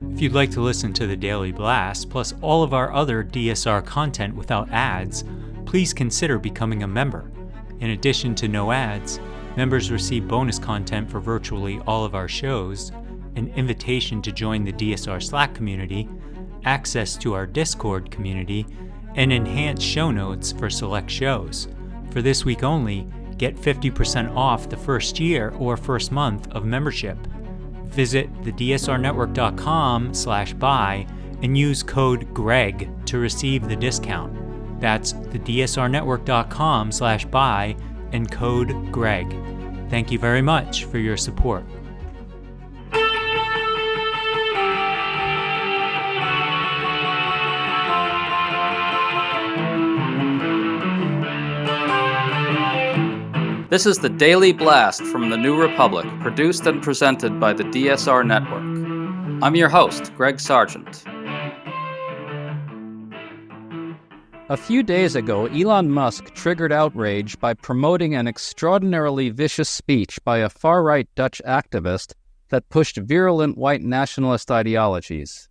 If you'd like to listen to the Daily Blast, plus all of our other DSR content without ads, please consider becoming a member. In addition to no ads, members receive bonus content for virtually all of our shows, an invitation to join the DSR Slack community, access to our Discord community, and enhanced show notes for select shows. For this week only, get 50% off the first year or first month of membership. Visit thedsrnetwork.com/buy and use code GREG to receive the discount. That's thedsrnetwork.com/buy and code GREG. Thank you very much for your support. This is the Daily Blast from the New Republic, produced and presented by the DSR Network. I'm your host, Greg Sargent. A few days ago, Elon Musk triggered outrage by promoting an extraordinarily vicious speech by a far-right Dutch activist that pushed virulent white nationalist ideologies.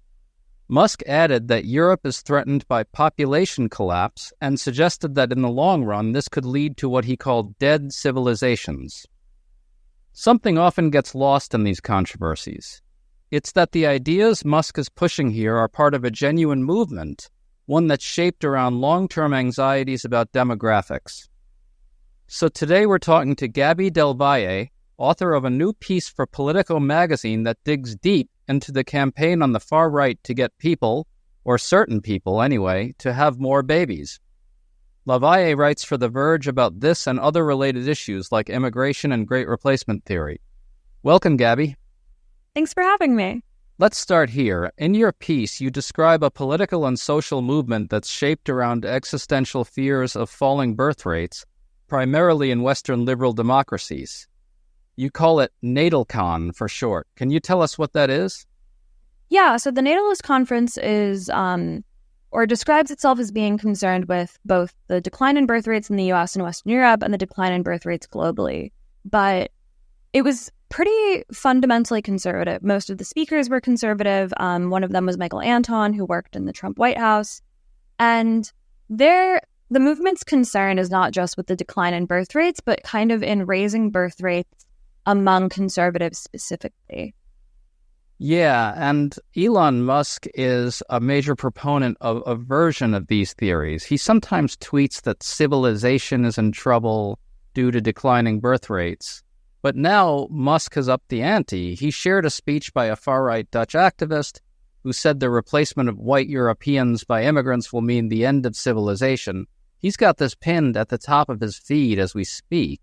Musk added that Europe is threatened by population collapse and suggested that in the long run this could lead to what he called dead civilizations. Something often gets lost in these controversies. It's that the ideas Musk is pushing here are part of a genuine movement, one that's shaped around long-term anxieties about demographics. So today we're talking to Gabby Del Valle, author of a new piece for Politico magazine that digs deep into the campaign on the far right to get people, or certain people anyway, to have more babies. LaValle writes for The Verge about this and other related issues like immigration and great replacement theory. Welcome, Gabby. Thanks for having me. Let's start here. In your piece, you describe a political and social movement that's shaped around existential fears of falling birth rates, primarily in Western liberal democracies. You call it NatalCon for short. Can you tell us what that is? Yeah, so the Natalist Conference is, or describes itself as being concerned with both the decline in birth rates in the US and Western Europe and the decline in birth rates globally. But it was pretty fundamentally conservative. Most of the speakers were conservative. One of them was Michael Anton, who worked in the Trump White House. And the movement's concern is not just with the decline in birth rates, but kind of in raising birth rates among conservatives specifically. Yeah, and Elon Musk is a major proponent of a version of these theories. He sometimes tweets that civilization is in trouble due to declining birth rates. But now Musk has upped the ante. He shared a speech by a far-right Dutch activist who said the replacement of white Europeans by immigrants will mean the end of civilization. He's got this pinned at the top of his feed as we speak.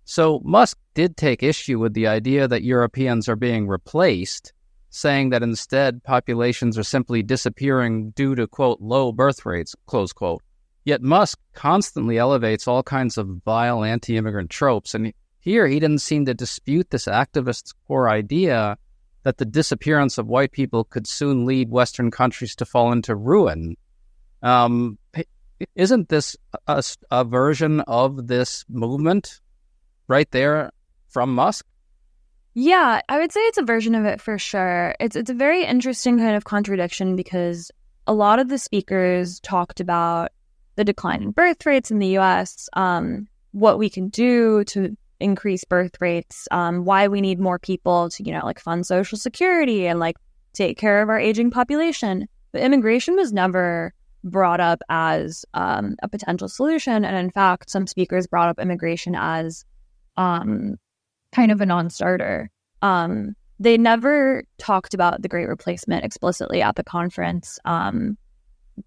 So Musk did take issue with the idea that Europeans are being replaced, saying that instead populations are simply disappearing due to, quote, low birth rates, close quote. Yet Musk constantly elevates all kinds of vile anti-immigrant tropes, and here he didn't seem to dispute this activist's core idea that the disappearance of white people could soon lead Western countries to fall into ruin. Isn't this a version of this movement right there from Musk? Yeah, I would say it's a version of it for sure. It's a very interesting kind of contradiction because a lot of the speakers talked about the decline in birth rates in the US, what we can do to increase birth rates, why we need more people to, fund Social Security and take care of our aging population. But immigration was never brought up as a potential solution. And in fact, some speakers brought up immigration as kind of a non-starter. They never talked about the Great Replacement explicitly at the conference,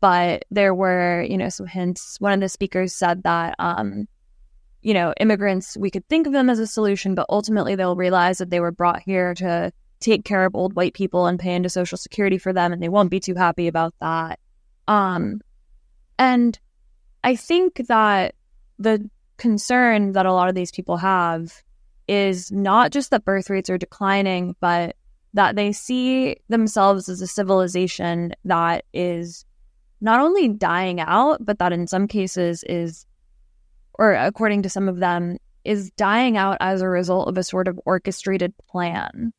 but there were, some hints. One of the speakers said that, immigrants, we could think of them as a solution, but ultimately they'll realize that they were brought here to take care of old white people and pay into Social Security for them, and they won't be too happy about that. And I think that the concern that a lot of these people have is not just that birth rates are declining, but that they see themselves as a civilization that is not only dying out, but that in some cases is, or according to some of them, is dying out as a result of a sort of orchestrated plan.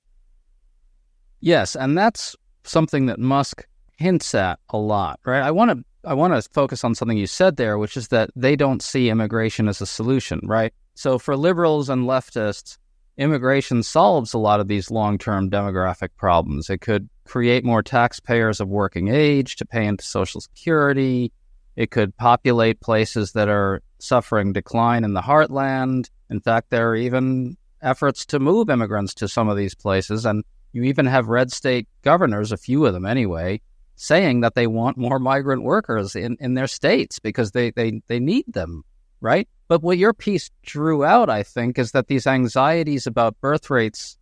Yes, and that's something that Musk hints at a lot, right? I want to focus on something you said there, which is that they don't see immigration as a solution, right? So for liberals and leftists, immigration solves a lot of these long-term demographic problems. It could create more taxpayers of working age to pay into Social Security. It could populate places that are suffering decline in the heartland. In fact, there are even efforts to move immigrants to some of these places, and you even have red state governors, a few of them anyway, saying that they want more migrant workers in their states because they need them, right? But what your piece drew out, I think, is that these anxieties about birth rates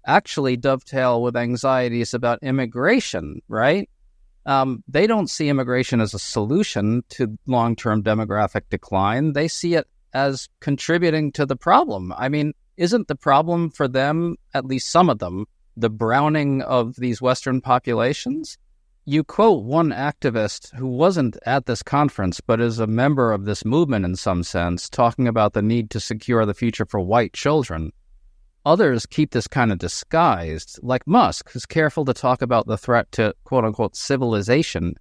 actually dovetail with anxieties about immigration, right? They don't see immigration as a solution to long-term demographic decline. They see it as contributing to the problem. I mean, isn't the problem for them, at least some of them, the browning of these Western populations? You quote one activist who wasn't at this conference, but is a member of this movement in some sense, talking about the need to secure the future for white children. Others keep this kind of disguised, like Musk, who's careful to talk about the threat to quote-unquote civilization.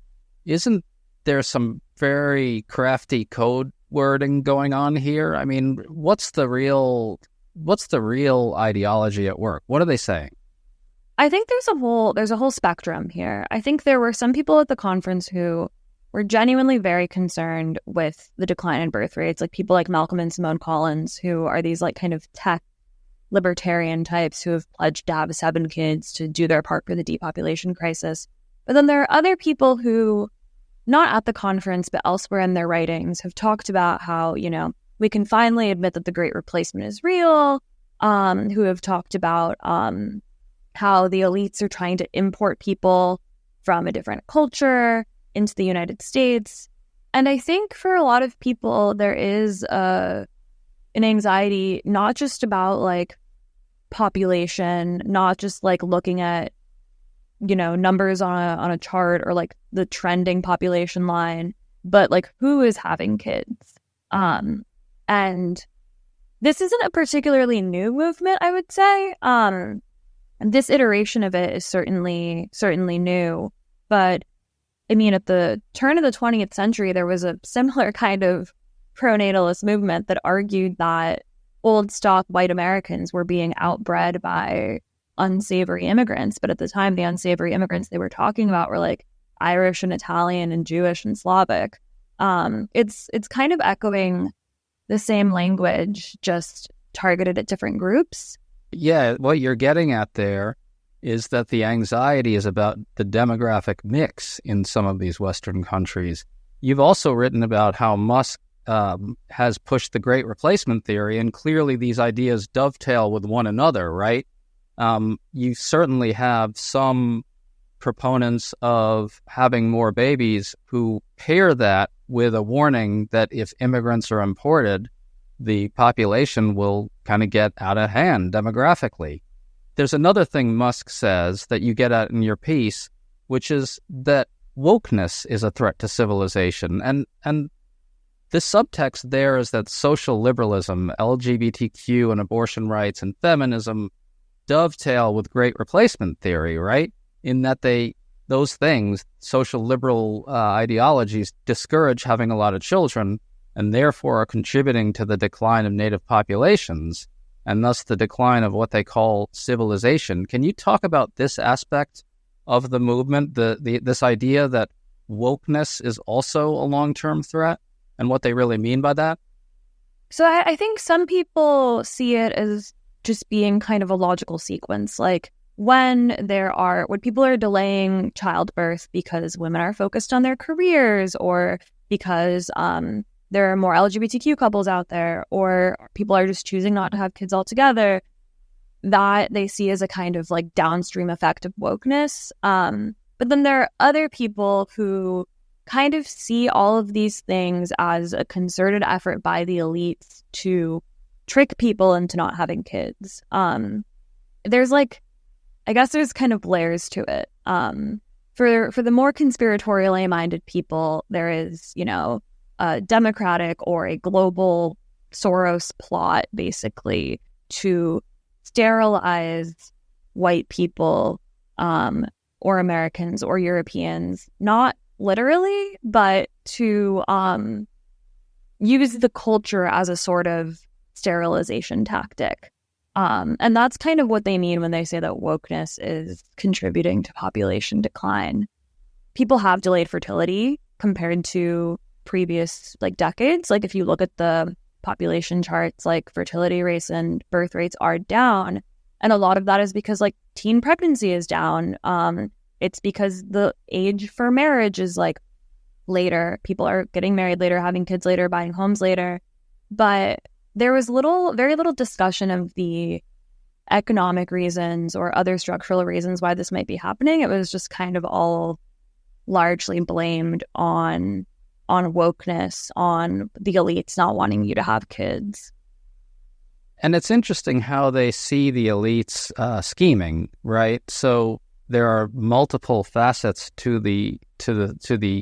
Isn't there some very crafty code wording going on here? I mean, what's the real ideology at work? What are they saying? I think there's a whole spectrum here. I think there were some people at the conference who were genuinely very concerned with the decline in birth rates, like people like Malcolm and Simone Collins, who are these like kind of tech libertarian types who have pledged to have 7 kids to do their part for the depopulation crisis. But then there are other people who, not at the conference, but elsewhere in their writings, have talked about how, we can finally admit that the Great Replacement is real, who have talked about how the elites are trying to import people from a different culture into the United States. And I think for a lot of people, there is an anxiety, not just about like population, not just like looking at, numbers on a chart or like the trending population line, but like who is having kids. And this isn't a particularly new movement, I would say. This iteration of it is certainly new, but I mean, at the turn of the 20th century, there was a similar kind of pronatalist movement that argued that old stock white Americans were being outbred by unsavory immigrants. But at the time, the unsavory immigrants they were talking about were like Irish and Italian and Jewish and Slavic. It's kind of echoing the same language, just targeted at different groups. Yeah, what you're getting at there is that the anxiety is about the demographic mix in some of these Western countries. You've also written about how Musk has pushed the Great Replacement theory, and clearly these ideas dovetail with one another, right? You certainly have some proponents of having more babies who pair that with a warning that if immigrants are imported, the population will kind of get out of hand demographically. There's another thing Musk says that you get at in your piece, which is that wokeness is a threat to civilization. And the subtext there is that social liberalism, LGBTQ and abortion rights and feminism dovetail with Great Replacement theory, right? In that those things, social liberal ideologies, discourage having a lot of children and therefore are contributing to the decline of native populations and thus the decline of what they call civilization. Can you talk about this aspect of the movement, this idea that wokeness is also a long-term threat and what they really mean by that? So I think some people see it as just being kind of a logical sequence. Like when people are delaying childbirth because women are focused on their careers or because there are more LGBTQ couples out there, or people are just choosing not to have kids altogether, that they see as a kind of like downstream effect of wokeness. But then there are other people who kind of see all of these things as a concerted effort by the elites to trick people into not having kids. There's kind of layers to it. For the more conspiratorially minded people, there is, a democratic or a global Soros plot, basically, to sterilize white people or Americans or Europeans, not literally, but to use the culture as a sort of sterilization tactic. And that's kind of what they mean when they say that wokeness is contributing to population decline. People have delayed fertility compared to previous decades. Like if you look at the population charts, like fertility rates and birth rates are down. And a lot of that is because teen pregnancy is down. It's because the age for marriage is later. People are getting married later, having kids later, buying homes later. But there was very little discussion of the economic reasons or other structural reasons why this might be happening. It was just kind of all largely blamed on wokeness, on the elites not wanting you to have kids. And it's interesting how they see the elites scheming, right? So there are multiple facets to the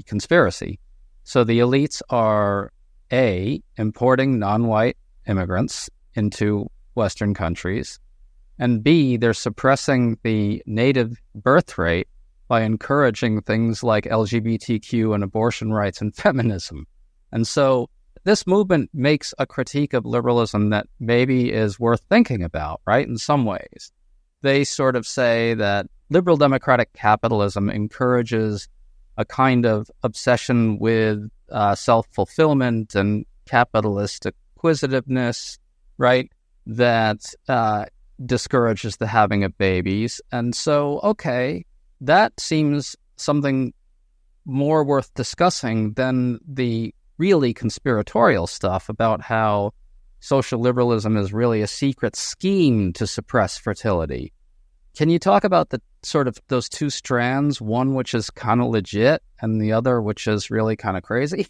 conspiracy. So the elites are importing non-white immigrants into Western countries, and B, they're suppressing the native birth rate by encouraging things like LGBTQ and abortion rights and feminism. And so this movement makes a critique of liberalism that maybe is worth thinking about, right, in some ways. They sort of say that liberal democratic capitalism encourages a kind of obsession with self-fulfillment and capitalist acquisitiveness, right, that discourages the having of babies. And so, okay, that seems something more worth discussing than the really conspiratorial stuff about how social liberalism is really a secret scheme to suppress fertility. Can you talk about the sort of those two strands, one which is kind of legit and the other which is really kind of crazy?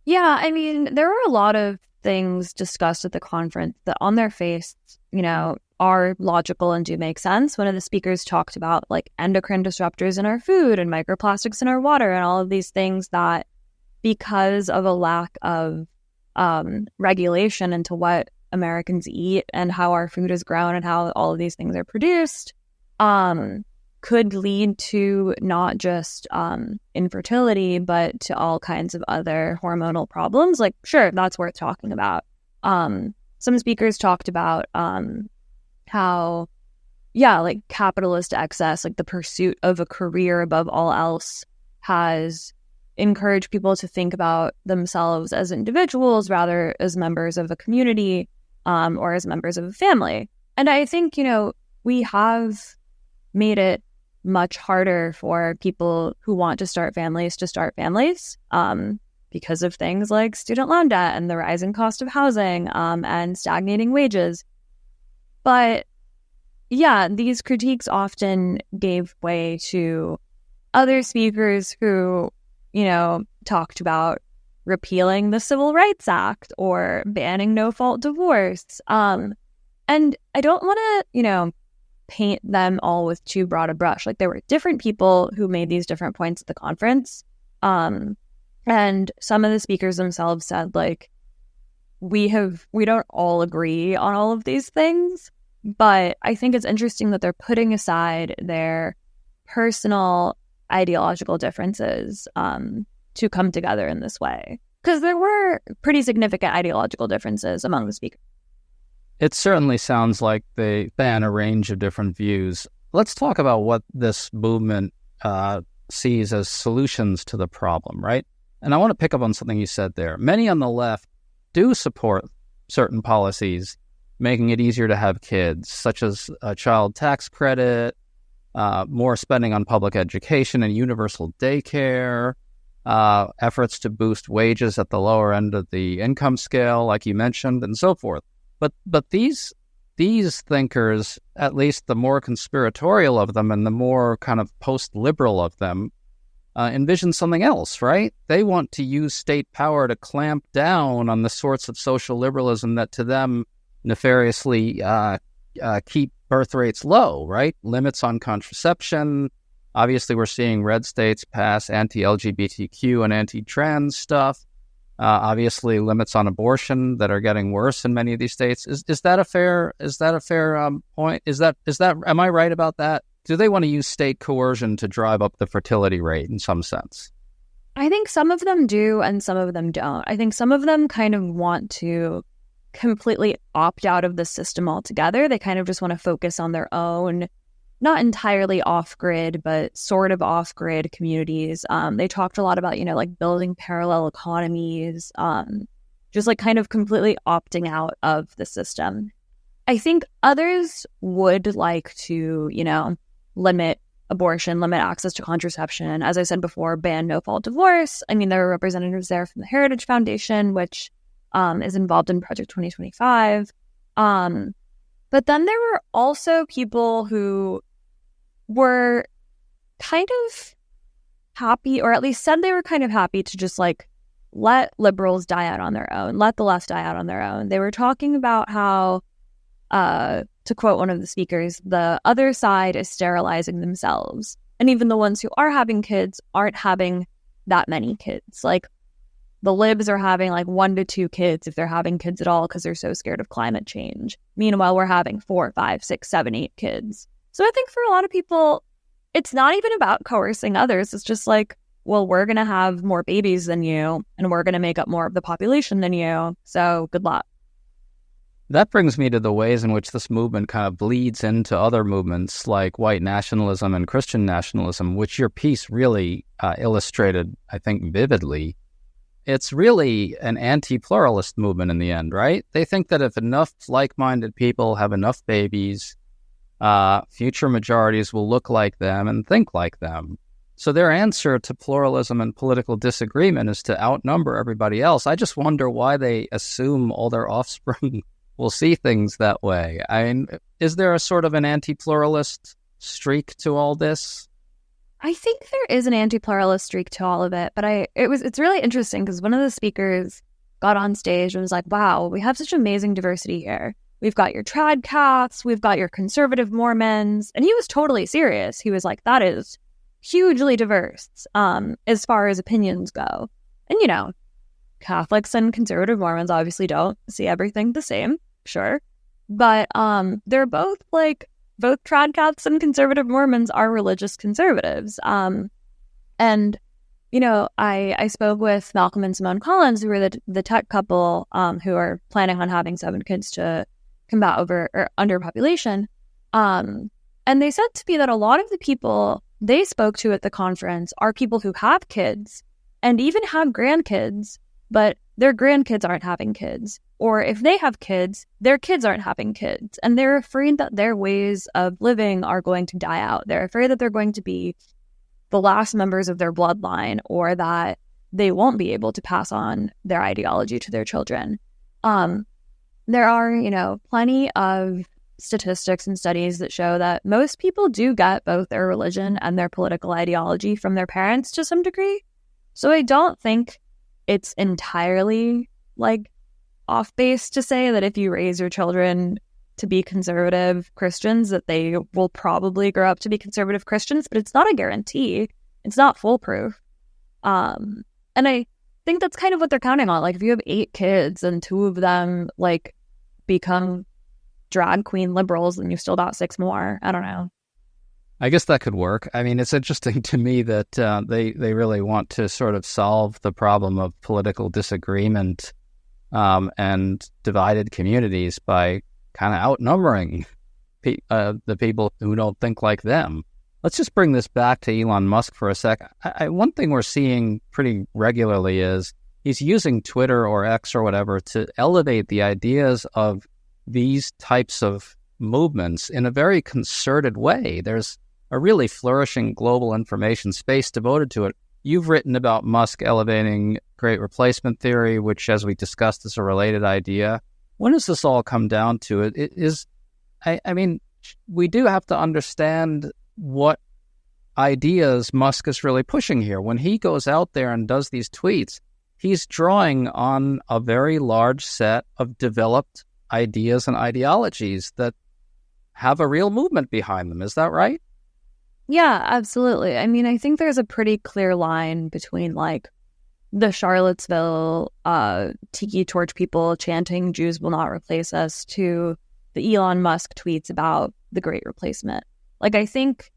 Yeah, I mean, there were a lot of things discussed at the conference that on their face, are logical and do make sense. One of the speakers talked about endocrine disruptors in our food and microplastics in our water and all of these things that, because of a lack of regulation into what Americans eat and how our food is grown and how all of these things are produced, could lead to not just infertility, but to all kinds of other hormonal problems. Sure, that's worth talking about. Some speakers talked about how, capitalist excess, the pursuit of a career above all else, has encouraged people to think about themselves as individuals rather as members of a community or as members of a family. And I think, we have made it much harder for people who want to start families because of things like student loan debt and the rising cost of housing and stagnating wages. But yeah, these critiques often gave way to other speakers who, talked about repealing the Civil Rights Act or banning no-fault divorce. And I don't want to, paint them all with too broad a brush. There were different people who made these different points at the conference. And some of the speakers themselves said, we don't all agree on all of these things, but I think it's interesting that they're putting aside their personal ideological differences to come together in this way. Because there were pretty significant ideological differences among the speakers. It certainly sounds like they span a range of different views. Let's talk about what this movement sees as solutions to the problem, right? And I want to pick up on something you said there. Many on the left do support certain policies making it easier to have kids, such as a child tax credit, more spending on public education and universal daycare, efforts to boost wages at the lower end of the income scale, like you mentioned, and so forth. But these thinkers, at least the more conspiratorial of them and the more kind of post-liberal of them, envision something else, right? They want to use state power to clamp down on the sorts of social liberalism that to them nefariously keep birth rates low, right? Limits on contraception. Obviously, we're seeing red states pass anti-LGBTQ and anti-trans stuff. Obviously, limits on abortion that are getting worse in many of these states. Is that a fair point? Is that am I right about that? do they want to use state coercion to drive up the fertility rate in some sense? I think some of them do and some of them don't. I think some of them kind of want to completely opt out of the system altogether. They kind of just want to focus on their own, not entirely off-grid, but sort of off-grid communities. They talked a lot about, like building parallel economies, just like kind of completely opting out of the system. I think others would like to, limit abortion, limit access to contraception. As I said before, ban no-fault divorce. I mean, there are representatives there from the Heritage Foundation, which is involved in Project 2025. But then there were also people who were kind of happy, or at least said they were kind of happy to just like let liberals die out on their own, let the left die out on their own. They were talking about how, to quote one of the speakers, the other side is sterilizing themselves. And even the ones who are having kids aren't having that many kids. Like the libs are having like 1 to 2 kids if they're having kids at all because they're so scared of climate change. Meanwhile, we're having 4, 5, 6, 7, 8 kids. So I think for a lot of people, it's not even about coercing others. It's just like, well, we're going to have more babies than you, and we're going to make up more of the population than you. So good luck. That brings me to the ways in which this movement kind of bleeds into other movements like white nationalism and Christian nationalism, which your piece really illustrated, I think, vividly. It's really an anti-pluralist movement in the end, right? They think that if enough like-minded people have enough babies, future majorities will look like them and think like them. So their answer to pluralism and political disagreement is to outnumber everybody else. I just wonder why they assume all their offspring will see things that way. I mean, is there a sort of an anti-pluralist streak to all this? I think there is an anti-pluralist streak to all of it, but it's really interesting because one of the speakers got on stage and was like, wow, we have such amazing diversity here. We've got your trad Caths, we've got your conservative Mormons, and he was totally serious. He was like, that is hugely diverse as far as opinions go. And, Catholics and conservative Mormons obviously don't see everything the same, sure. But they're both trad Caths and conservative Mormons are religious conservatives. And, I spoke with Malcolm and Simone Collins, who are the tech couple who are planning on having 7 kids to combat underpopulation. And they said to me that a lot of the people they spoke to at the conference are people who have kids and even have grandkids, but their grandkids aren't having kids. Or if they have kids, their kids aren't having kids. And they're afraid that their ways of living are going to die out. They're afraid that they're going to be the last members of their bloodline, or that they won't be able to pass on their ideology to their children. There are, plenty of statistics and studies that show that most people do get both their religion and their political ideology from their parents to some degree. So I don't think it's entirely off base to say that if you raise your children to be conservative Christians, that they will probably grow up to be conservative Christians, but it's not a guarantee. It's not foolproof. And I think that's kind of what they're counting on. If you have 8 kids and 2 of them become drag queen liberals, and you've still got 6 more. I don't know. I guess that could work. I mean, it's interesting to me that they really want to sort of solve the problem of political disagreement and divided communities by kind of outnumbering the people who don't think like them. Let's just bring this back to Elon Musk for a sec. One thing we're seeing pretty regularly is he's using Twitter or X or whatever to elevate the ideas of these types of movements in a very concerted way. There's a really flourishing global information space devoted to it. You've written about Musk elevating great replacement theory, which, as we discussed, is a related idea. When does this all come down to it? I mean, we do have to understand what ideas Musk is really pushing here. When he goes out there and does these tweets, he's drawing on a very large set of developed ideas and ideologies that have a real movement behind them. Is that right? Yeah, absolutely. I mean, I think there's a pretty clear line between the Charlottesville tiki torch people chanting "Jews will not replace us" to the Elon Musk tweets about the Great Replacement. I think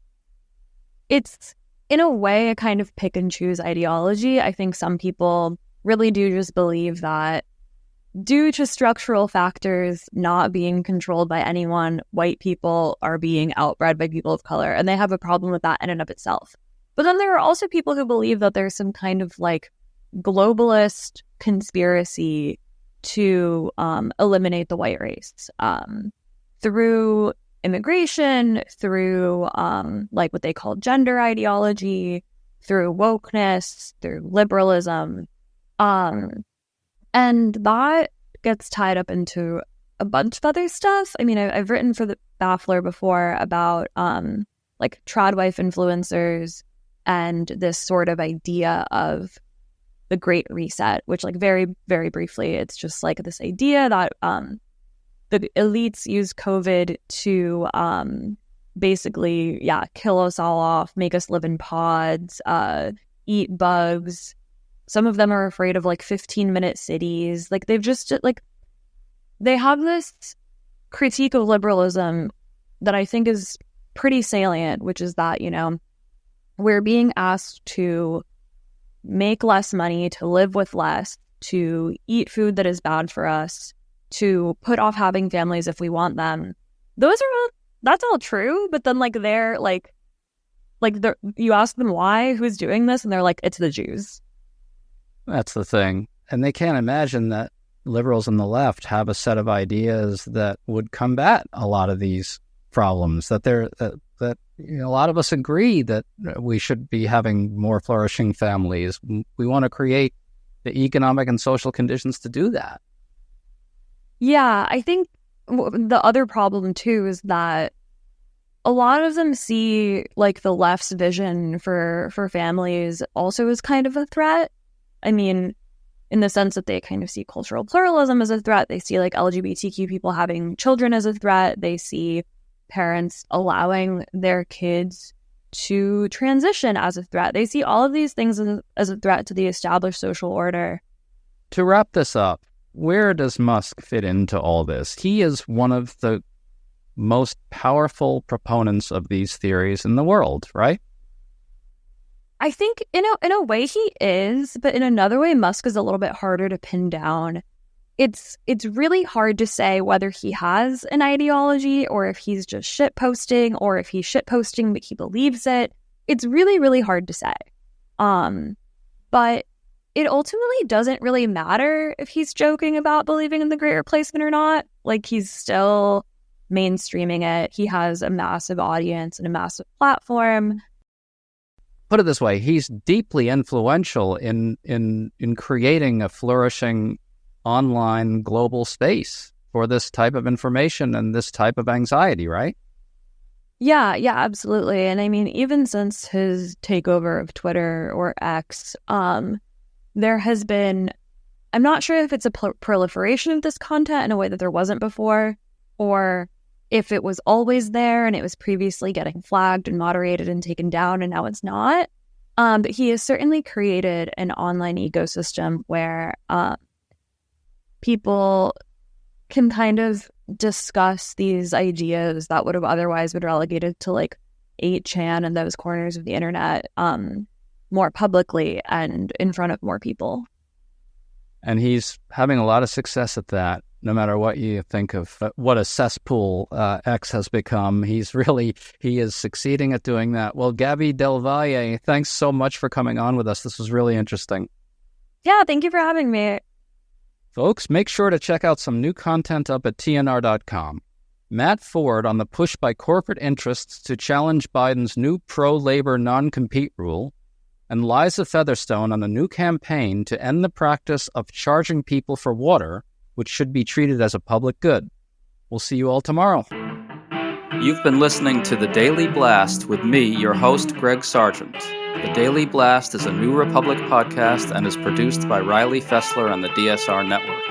it's in a way a kind of pick and choose ideology. I think some people really do just believe that due to structural factors not being controlled by anyone, white people are being outbred by people of color, and they have a problem with that in and of itself. But then there are also people who believe that there's some kind of like globalist conspiracy to eliminate the white race through immigration, through like what they call gender ideology, through wokeness, through liberalism. And that gets tied up into a bunch of other stuff. I mean, I've written for the Baffler before about like tradwife influencers and this sort of idea of the Great Reset, which like very, very briefly, it's just like this idea that the elites use COVID to basically, kill us all off, make us live in pods, eat bugs. Some of them are afraid of like 15-minute cities. Like they've just like, they have this critique of liberalism that I think is pretty salient, which is that, you know, we're being asked to make less money, to live with less, to eat food that is bad for us, to put off having families if we want them. That's all true, but then like they're like you ask them why, who's doing this, and they're like, it's the Jews. That's the thing. And they can't imagine that liberals on the left have a set of ideas that would combat a lot of these problems, that you know, a lot of us agree that we should be having more flourishing families. We want to create the economic and social conditions to do that. Yeah, I think the other problem too is that a lot of them see like the left's vision for families also as kind of a threat. I mean, in the sense that they kind of see cultural pluralism as a threat. They see like LGBTQ people having children as a threat. They see parents allowing their kids to transition as a threat. They see all of these things as a threat to the established social order. To wrap this up, where does Musk fit into all this? He is one of the most powerful proponents of these theories in the world, right? I think in a way he is, but in another way, Musk is a little bit harder to pin down. It's really hard to say whether he has an ideology or if he's just shitposting or if he's shitposting but he believes it. It's really, really hard to say. But it ultimately doesn't really matter if he's joking about believing in the Great Replacement or not. Like, he's still mainstreaming it. He has a massive audience and a massive platform. Put it this way, he's deeply influential in creating a flourishing online global space for this type of information and this type of anxiety, right? Yeah, absolutely. And I mean, even since his takeover of Twitter or X, there has been, I'm not sure if it's a proliferation of this content in a way that there wasn't before, or if it was always there and it was previously getting flagged and moderated and taken down and now it's not. But he has certainly created an online ecosystem where people can kind of discuss these ideas that would have otherwise been relegated to like 8chan and those corners of the internet more publicly and in front of more people. And he's having a lot of success at that, no matter what you think of what a cesspool X has become. He is succeeding at doing that. Well, Gabby Del Valle, thanks so much for coming on with us. This was really interesting. Yeah, thank you for having me. Folks, make sure to check out some new content up at TNR.com. Matt Ford on the push by corporate interests to challenge Biden's new pro-labor non-compete rule, and Liza Featherstone on a new campaign to end the practice of charging people for water, which should be treated as a public good. We'll see you all tomorrow. You've been listening to The Daily Blast with me, your host, Greg Sargent. The Daily Blast is a New Republic podcast and is produced by Riley Fessler and the DSR Network.